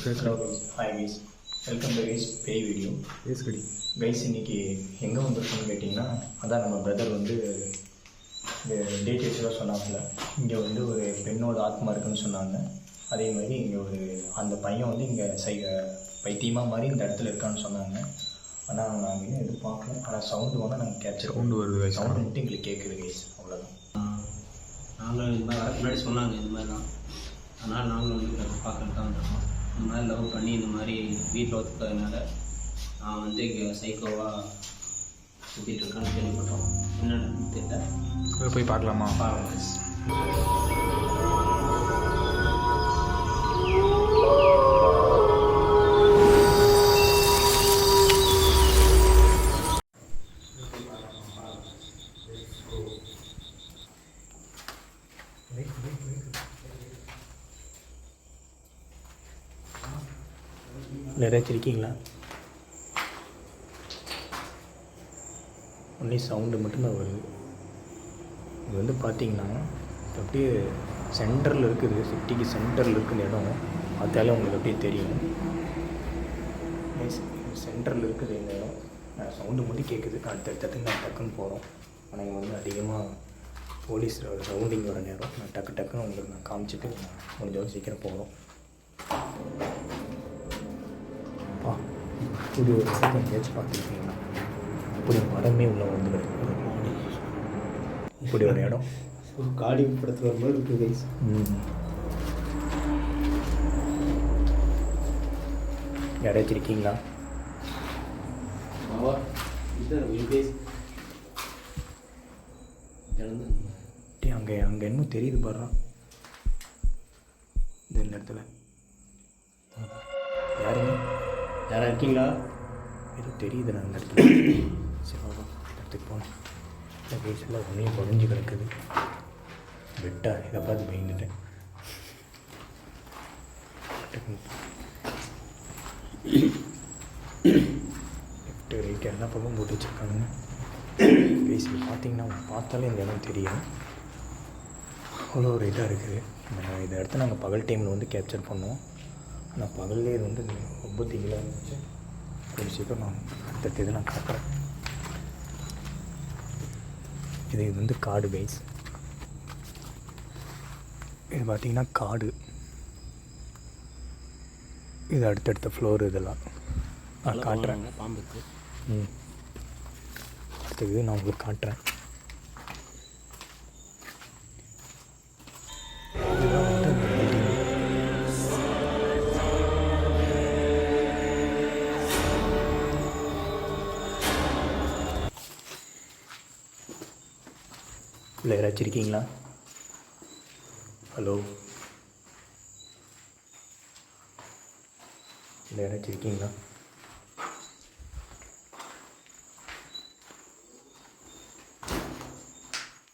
Hello hi guys, welcome to guys பேய் video. Guys இன்றைக்கி எங்கே வந்திருக்கோம்னு கேட்டிங்கன்னா, அதான் நம்ம பிரதர் வந்து டீட்டெயில்ஸ்லாம் சொன்னாப்புல. இங்கே வந்து ஒரு பெண்ணோட ஆத்மா இருக்குன்னு சொன்னாங்க. அதே மாதிரி இங்கே அந்த பையன் வந்து இங்கே பைத்தியமாக மாதிரி இந்த இடத்துல இருக்கான்னு சொன்னாங்க. ஆனால் நாங்கள் இன்னும் எதுவும் பார்க்கல. ஆனால் சவுண்டு வேணால் நாங்கள் கேப்சர் சவுண்டு வருது. சவுண்டு மட்டும் எங்களுக்கு கேட்குது கைஸ், அவ்வளோதான். நாங்களும் இந்த மாதிரி முன்னாடி சொன்னாங்க இந்த மாதிரி தான். அதனால் நாங்களும் வந்து பார்க்கறது தான் வந்திருக்கோம். இந்த மாதிரி லவ் பண்ணி இந்த மாதிரி வீட்டில் ஒத்துக்கிறதுனால நான் வந்து இங்கே சைக்கோவாக சுற்றிட்டு இருக்கேன்னு கேள்விப்பட்டோம். என்னென்னு தெரியல, போய் பார்க்கலாமா? யாராச்சும் இருக்கீங்களா? ஒன்லி சவுண்டு மட்டும்தான் வருது. இது வந்து பார்த்திங்கன்னா அப்படியே சென்டரில் இருக்குது, சிட்டிக்கு சென்டரில் இருக்குது இடம். பார்த்தாலே உங்களுக்கு அப்படியே தெரியும். சென்டரில் இருக்குது இந்த இடம். சவுண்டு மட்டும் கேட்குது. அடுத்தடுத்து நான் டக்குன்னு போகிறோம். ஆனால் இங்கே வந்து அதிகமாக போலீஸ் சவுண்டிங் வர நேரம். நான் டக்குன்னு உங்களுக்கு நான் காமிச்சிட்டு முடிஞ்சவரை சீக்கிரம் போகிறோம். இப்படி ஒரு இடத்துல எங்கேயாச்சும் பார்த்துருக்கீங்களா? இப்படி மரமே உள்ள வந்து கிடக்கு. இப்படி ஒரு இடம் ஒரு காடி படத்தில் வர மாதிரி இருக்குது கைஸ். யாராச்சும் இருக்கீங்களா? அங்கே என்னமோ தெரியுது பாடுறான் இந்த இடத்துல. யாருங்க? யாராக இருக்கீங்களா? எதுவும் தெரியுது நான் அந்த இடத்துல. சரி இடத்துக்கு போனேன். இந்த கேஸில் ஒன்றையும் குறைஞ்சி கிடக்குது. விட்டா இதை பார்த்து பயந்துட்டேன். லெஃப்ட்டு ரைட்டு எல்லா பக்கம் போட்டு வச்சுருக்காங்க. பேசி பார்த்தீங்கன்னா பார்த்தாலே இந்த இடம் தெரியும். அவ்வளோ ஒரு இதாக இருக்குது. இந்த இடத்த நாங்கள் பகல் டைமில் வந்து கேப்சர் பண்ணோம். ஆனால் பகல்லே இது வந்து ரொம்ப திகிலாக இருந்துச்சு. கொஞ்சம் சீக்கிரம் நான் அடுத்த இதை நான் காட்டுறேன். இது வந்து காடு கைஸ். இது பார்த்திங்கன்னா காடு. இது அடுத்தடுத்த ஃப்ளோர் இதெல்லாம் நான் காட்டுறேன். பாம்புக்கு அடுத்தது நான் உங்களுக்கு காட்டுறேன். இல்லை யாராச்சும் இருக்கீங்களா? ஹலோ, இல்லை யாராச்சும் இருக்கீங்களா?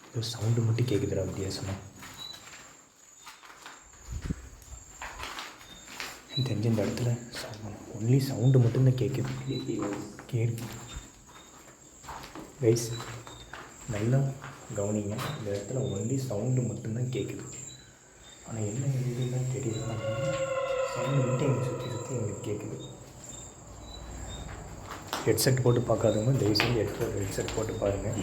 ஏதோ சவுண்டு மட்டும் கேட்குதுடா வித்தியாசமாக. எனக்கு தெரிஞ்ச இந்த இடத்துல ஒன்லி சவுண்டு மட்டும்தான் கேட்குது. கைஸ் நல்லா கவனிங்க. இந்த இடத்துல ஒன்லி சவுண்டு மட்டும்தான் கேட்குது. ஆனால் என்ன எழுதுதான் தெரியல. சவுண்டு மட்டும் எங்களை சுற்றி எங்களுக்கு கேட்குது. ஹெட்செட் போட்டு பார்க்காதவங்க தயவுசெய்து ஹெட்செட் போட்டு பாருங்கள்.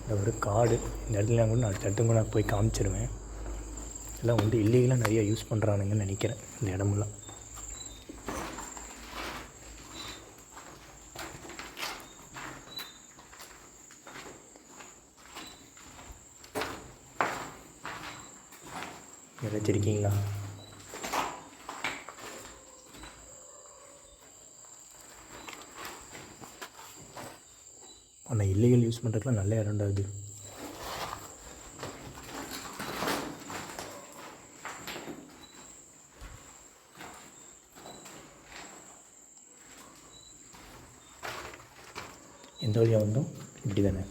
இந்த ஒரு காடு. இந்த இடத்துல கூட நான் தட்டுங்க நான் போய் காமிச்சிருவேன். இதெல்லாம் வந்து இல்லீகலாக நிறையா யூஸ் பண்ணுறானுங்கன்னு நினைக்கிறேன் இந்த இடமெல்லாம். யாராச்சும் இருக்கீங்களா? ஆனால் இல்லீகல் யூஸ் பண்ணுறதுக்குலாம் நல்ல இடம்டா இது. எந்த வழியாக வந்தோம்? இப்படி தானே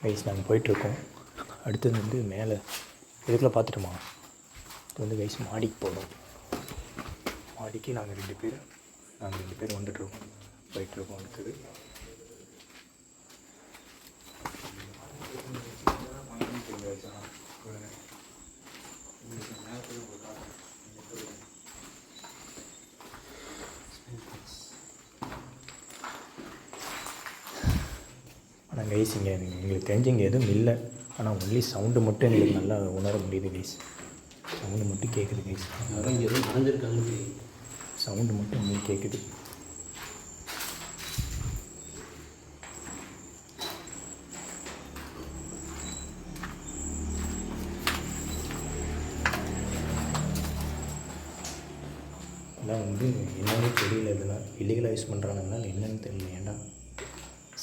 கைஸ் நாங்கள் போயிட்டுருக்கோம். அடுத்தது வந்து மேலே இதுக்குள்ளே பார்த்துட்டோமா? இது வந்து கைஸ் மாடிக்கு போகிறோம். மாடிக்கு நாங்கள் ரெண்டு பேர் வந்துட்டுருக்கோம், போயிட்டுருக்கோம். அடுத்தது ஆனால் கைஸ் இங்கே எங்களுக்கு தெரிஞ்சு இங்கே எதுவும் இல்லை. ஆனால் ஒன்லி சவுண்டு மட்டும் எங்களுக்கு நல்லா உணர முடியுது கைஸ். சவுண்டு மட்டும் கேட்குது கைஸ். அதான் இங்கே எதுவும் நடந்திருக்காங்க. சவுண்டு மட்டும் உங்களுக்கு கேட்குது. இதெல்லாம் வந்து என்னன்னு தெரியல. இதெல்லாம் இல்லீகலாக யூஸ் பண்ணுறானுங்களா என்னன்னு தெரியல. ஏன்டா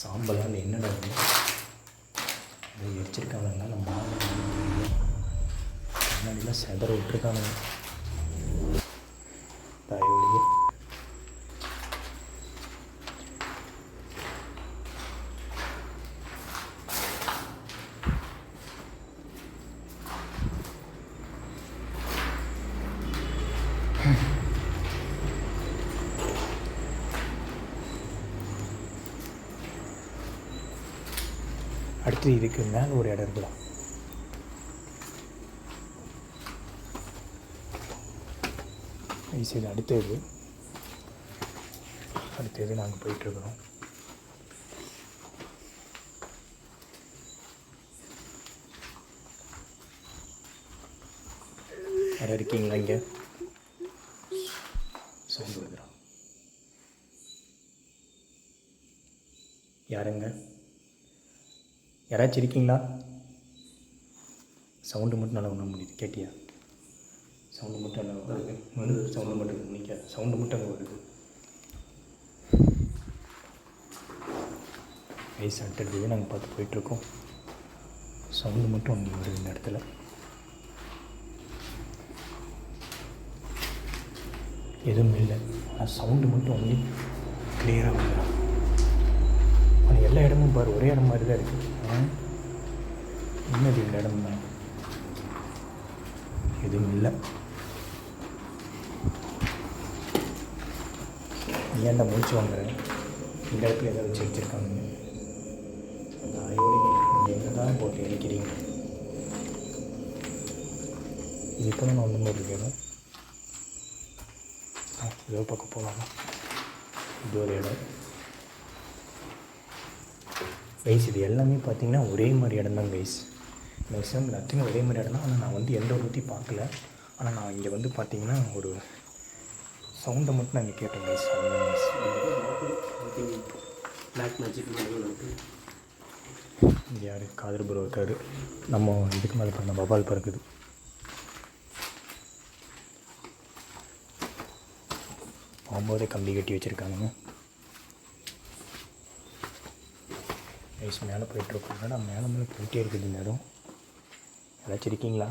சாம்பலாக இல்லை என்னடா வந்து அது எரிச்சிருக்கானுங்களா நம்ம முன்னாடிலாம் செதற விட்டுருக்கானுங்க. தாயோடைய அடுத்து இதுக்கு மேலே ஒரு இடம் இருக்கலாம். இது அடுத்தது நாங்கள் போயிட்டுருக்குறோம். யாரும் இருக்கீங்களா இங்கே? சவுண்டு வருதுடா. யாருங்க? யாராச்சும் இருக்கீங்களா? சவுண்டு மட்டும் நல்லா உணர முடியுது. கேட்டியா? சவுண்டு மட்டும் நல்லா வருது. சவுண்டு மட்டும் நிற்காது. சவுண்டு மட்டும் அங்கே வருது. ஐஸ் அட்டடியே நாங்கள் பார்த்து போயிட்டுருக்கோம். சவுண்டு மட்டும் அங்கே வருது இந்த இடத்துல. எதுவும் இல்லை. ஆனால் சவுண்டு மட்டும் ஒன்லி கிளியராக வந்துடும். ஆனால் எல்லா இடமும் பாரு ஒரே இடம் மாதிரி தான் இருக்குது. என்னது இந்த இடம் தான் எதுவும் இல்லை. நீ ஏன்டா முடிச்சு வாங்குற? இந்த இடத்துல ஏதாவது வச்சுருக்காங்க. தாயோடு எங்கே தான் போட்டு இணைக்கிறீங்க? இது இப்போ தான் நான் வந்து போது இருக்கேன். ஏதோ பக்கம் போகலாமா? இது ஒரு இடம் கைஸ். இது எல்லாமே பார்த்தீங்கன்னா ஒரே மாதிரி இடம் தான் கைஸ். மேக்ஸிமம் எல்லாத்தையும் ஒரே மாதிரி இடம் தான். ஆனால் நான் வந்து எந்த ஒரு ஊற்றி பார்க்கல. ஆனால் நான் இங்கே வந்து பார்த்தீங்கன்னா ஒரு சவுண்டை மட்டும் நான் இங்கே கேட்டேன் கைஸ். பிளாக் மேஜிக் இங்கே யார் காதல் ப்ரோ இருக்காரு. நம்ம இதுக்கு மேலே பண்ண பபால் பறக்குது. போகும்போதே கம்பி கட்டி வச்சுருக்கானுங்க. ஐஸ் மேலே போயிட்டுருக்கோம். நான் மேலே போயிட்டே இருக்குது இந்த இடம். ஏதாச்சும் இருக்கீங்களா?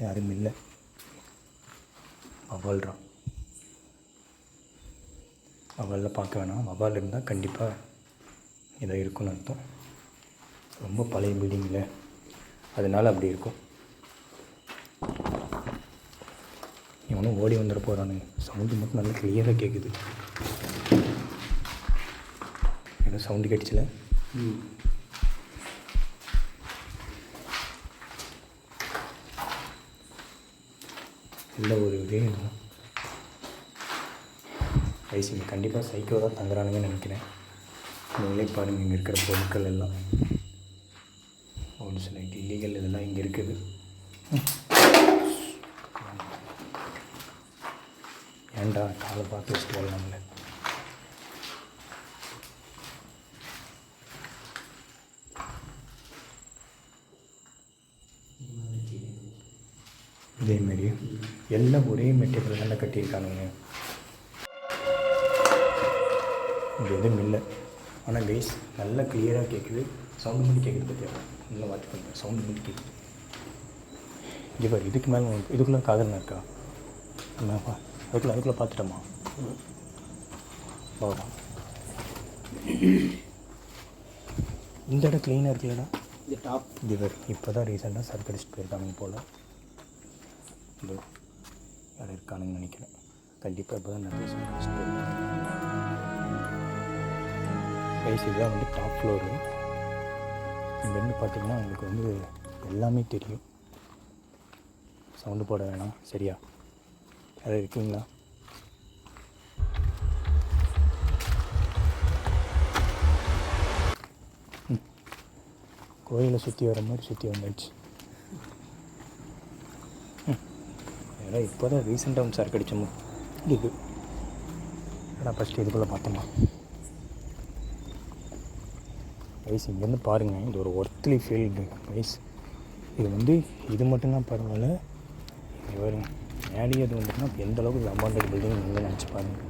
யாரும் இல்லை. வவால்றான். வவாலில் பார்க்க வேணாம். வவால் இருந்தால் கண்டிப்பாக ஏதோ இருக்குன்னு அர்த்தம். ரொம்ப பழைய பில்டிங்கில் அதனால் அப்படி இருக்கும். இவனும் ஓடி வந்துட போகிறானுங்க. சவுண்டு மட்டும் நல்லா கிளியராக கேட்குது. ஏதோ சவுண்டு கேட்டுச்சுல. இல்லை ஒரு இதே இல்லை. ஐசிங்க கண்டிப்பாக சைக்கோ தான் தங்குறானுங்கன்னு நினைக்கிறேன். நீங்களே பாருங்கள் இங்கே இருக்கிற பொருட்கள் எல்லாம் ஒரு சில இல்லீகல் இதெல்லாம் இங்கே இருக்குது. ஏன்டா காலை பார்த்து வச்சுட்டு வரலாம்ல. இதேமாரி எல்லாம் ஒரே மெட்டீரியல் நல்லா கட்டியிருக்கானுங்க. இது எதுவும் இல்லை. ஆனால் கைஸ் நல்லா கிளியராக கேட்குது. சவுண்டு மட்டும் கேட்குது. பற்றியா நல்லா வாட்ச் பண்ணுறேன். சவுண்டு மட்டும் கேட்குது. இங்கே பாரு இதுக்கு மேலே இதுக்குள்ளே காதல்னா இருக்கா? என்னப்பா அதுக்குள்ளே பார்த்துட்டோமா? பாவா இந்த இடம் க்ளீனாக இருக்குல்லடா. இந்த டாப் இவர் இப்போ தான் ரீசெண்டாக சர்க் அடிச்சுட்டு போயிருக்கானுங்க போல். இந்த யாரும் இருக்கானுங்கன்னு நினைக்கிறேன். கண்டிப்பாக இப்போ தான் நிறைய சர்க் அடிச்சுட்டு போயிருக்காங்க. கைஸ் இதுதான் வந்து டாப் ஃப்ளோரு. இங்கேருந்து பார்த்தீங்கன்னா உங்களுக்கு வந்து எல்லாமே தெரியும். சவுண்டு போட வேணாம் சரியா? யாரும் இருக்கீங்களா? கோயிலை சுற்றி வர மாதிரி சுற்றி வந்துடுச்சு. ஏன்னா இப்போ தான் ரீசெண்டாக வந்து சார் கிடைச்சோம் இது. ஆனால் ஃபஸ்ட்டு இதுக்குள்ளே பார்த்தோமா கைஸ், இங்கேருந்து பாருங்கள், இது ஒரு ஒர்த்லி ஃபீல்டு கைஸ். இது வந்து இது மட்டும்தான் பரவாயில்ல, இது வருங்க மேலே அது வந்துட்டுனா எந்த அளவுக்கு அபாண்டட் பில்டிங் நீங்கள் நினச்சி பாருங்கள்.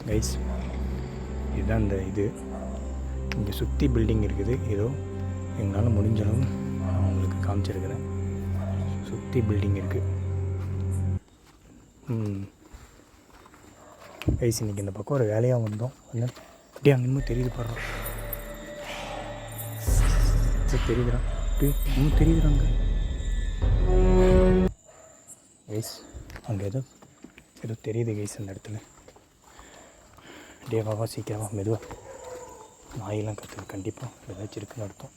கைஸ் இதுதான் இந்த இது. இங்கே சுற்றி பில்டிங் இருக்குது. ஏதோ எங்களால் முடிஞ்ச அளவு நான் உங்களுக்கு காமிச்சிருக்கிறேன். சுற்றி பில்டிங் இருக்குது. கைஸ் இன்றைக்கி இந்த பக்கம் ஒரு வேலையாக வந்தோம். வந்து அப்படியே அங்கே இன்னும் தெரியுது பாடுறோம், தெரியுதுடா, இன்னும் தெரியுதுறாங்க கைஸ். அங்கே ஏதோ தெரியுது கைஸ் அந்த இடத்துல. டேவாவா சீக்கிரமா மெதுவாக, நாயெல்லாம் கற்றுது கண்டிப்பாக ஏதாச்சும் இருக்குன்னு அர்த்தம்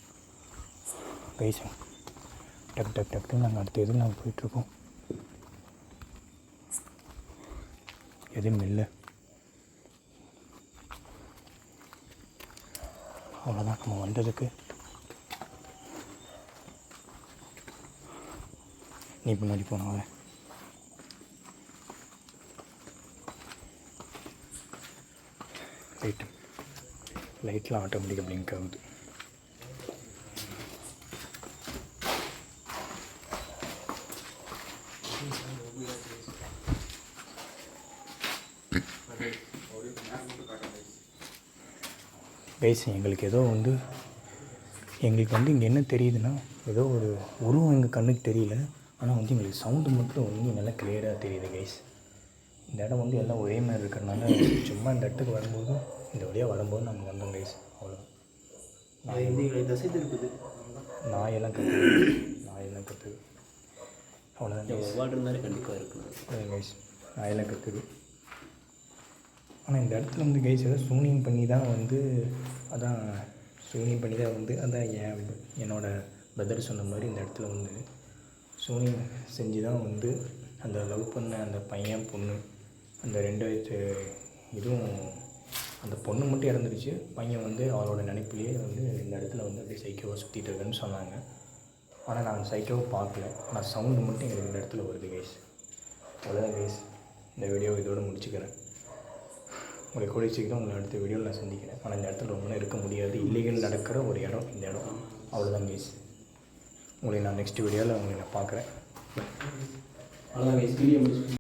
கைஸ். டக்கு டக்கு டக்குன்னு நாங்கள் அடுத்த எதுவும் நாங்கள் போயிட்டுருக்கோம். எதுவும் இல்லை, அவ்வளோதான் நம்ம வந்ததுக்கு. நீ முன்னாடி போனாவே லைட்லாம் ஆட்டோமேட்டிக்காக பிளிங்க் ஆகுது. கைஸ் எங்களுக்கு ஏதோ வந்து இங்கே என்ன தெரியுதுன்னா, ஏதோ ஒரு உருவம் எங்கள் கண்ணுக்கு தெரியல, ஆனால் வந்து எங்களுக்கு சவுண்டு மட்டும் வந்து நல்லா கிளியராக தெரியுது கைஸ். இந்த இடம் வந்து எல்லாம் ஒரே மாதிரி இருக்கிறனால சும்மா இந்த இடத்துக்கு வரும்போது, இந்த வழியாக வரும்போது நாங்கள் வந்தோம் கைஸ். அவ்வளோ தசை இருக்குது, நாயெல்லாம் கற்றுது அவ்வளோதான் வாட்டர் மாதிரி கண்டிப்பாக இருக்குது கைஸ். நாயெல்லாம் கற்றுது. ஆனால் இந்த இடத்துல வந்து கைஸ் ஏதோ சூனியம் பண்ணி தான் வந்து, அதான் என்னோடய பிரதர் சொன்ன மாதிரி இந்த இடத்துல வந்து சூனியம் செஞ்சு தான் வந்து அந்த லவ் பண்ண அந்த பையன் பொண்ணு அந்த 2 இதுவும், அந்த பொண்ணு மட்டும் இறந்துடுச்சு, பையன் வந்து அவளோட நினைப்பிலேயே வந்து இந்த இடத்துல வந்து அப்படியே சைக்கோவாக சுற்றிட்டு இருக்குன்னு சொன்னாங்க. ஆனால் நான் சைக்கோவை பார்க்கல, ஆனால் சவுண்டு மட்டும் எங்களுக்கு இந்த இடத்துல வருது கைஸ். அவ்வளோதான் கைஸ், இந்த வீடியோ இதோடு முடிச்சுக்கிறேன். உங்களை கூடிய சீக்கிரம் உங்களை அடுத்த வீடியோவில் நான் சந்திக்கிறேன். ஆனால் இந்த இடத்துல ரொம்ப இருக்க முடியாது, இல்லீகல் நடக்கிற ஒரு இடம் இந்த இடம். அவ்வளோதான் கைஸ், உங்களை நான் நெக்ஸ்ட் வீடியோவில் உங்களை நான் பார்க்குறேன். அவ்வளோதான் கைஸ், வீடியோ முடிச்சு.